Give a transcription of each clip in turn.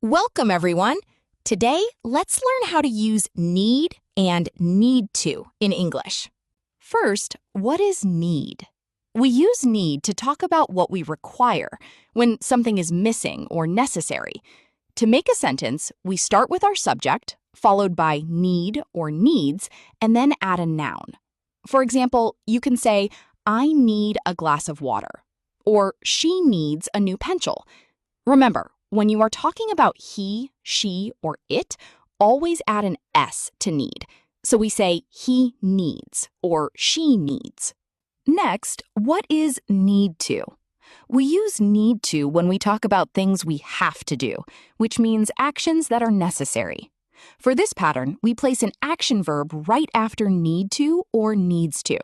Welcome, everyone. Today, let's learn how to use need and need to in English. First, what is need? We use need to talk about what we require when something is missing or necessary. To make a sentence, we start with our subject, followed by need or needs, and then add a noun. For example, you can say, I need a glass of water, or she needs a new pencil. Remember, when you are talking about he, she, or it, always add an S to need. So we say he needs or she needs. Next, what is need to? We use need to when we talk about things we have to do, which means actions that are necessary. For this pattern, we place an action verb right after need to or needs to.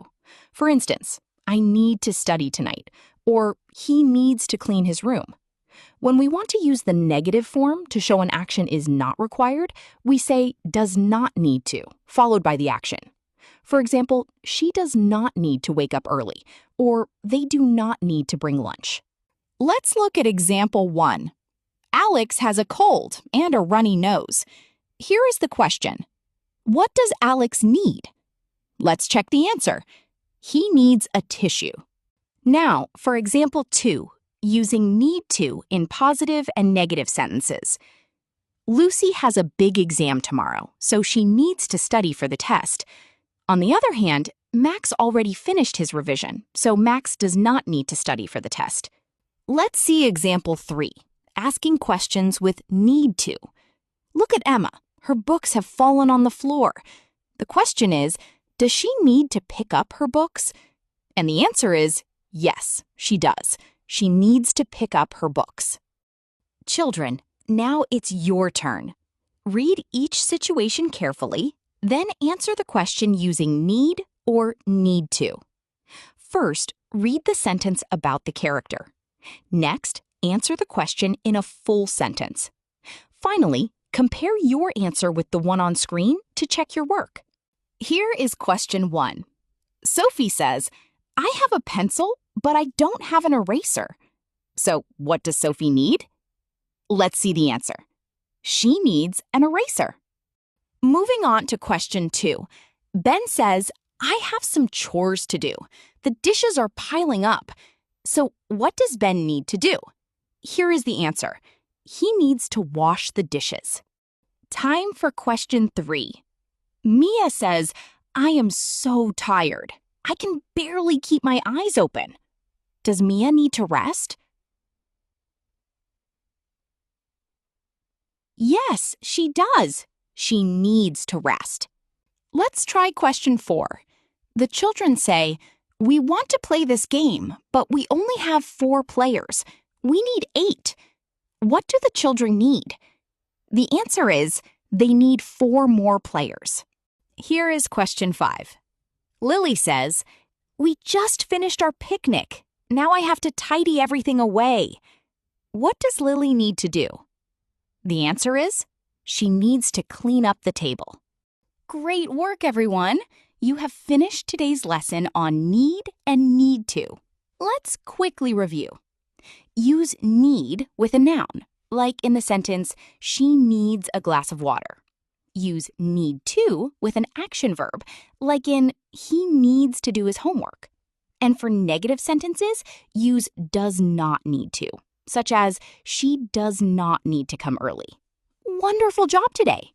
For instance, I need to study tonight, or he needs to clean his room. When we want to use the negative form to show an action is not required, we say does not need to, followed by the action. For example, she does not need to wake up early, or they do not need to bring lunch. Let's look at example 1. Alex has a cold and a runny nose. Here is the question. What does Alex need? Let's check the answer. He needs a tissue. Now, for example 2. Using need to in positive and negative sentences. Lucy has a big exam tomorrow, so she needs to study for the test. On the other hand, Max already finished his revision, so Max does not need to study for the test. Let's see example 3, asking questions with need to. Look at Emma. Her books have fallen on the floor. The question is, does she need to pick up her books? And the answer is, yes, she does. She needs to pick up her books. Children, now it's your turn. Read each situation carefully, then answer the question using need or need to. First, read the sentence about the character. Next, answer the question in a full sentence. Finally, compare your answer with the one on screen to check your work. Here is question 1. Sophie says, I have a pencil, but I don't have an eraser. So what does Sophie need? Let's see the answer. She needs an eraser. Moving on to question 2. Ben says, I have some chores to do. The dishes are piling up. So what does Ben need to do? Here is the answer. He needs to wash the dishes. Time for question 3. Mia says, I am so tired. I can barely keep my eyes open. Does Mia need to rest? Yes, she does. She needs to rest. Let's try question 4. The children say, we want to play this game, but we only have 4 players. We need 8. What do the children need? The answer is, they need 4 more players. Here is question 5. Lily says, we just finished our picnic. Now I have to tidy everything away. What does Lily need to do? The answer is, she needs to clean up the table. Great work, everyone. You have finished today's lesson on need and need to. Let's quickly review. Use need with a noun, like in the sentence, she needs a glass of water. Use need to with an action verb, like in he needs to do his homework. And for negative sentences, use does not need to, such as she does not need to come early. Wonderful job today!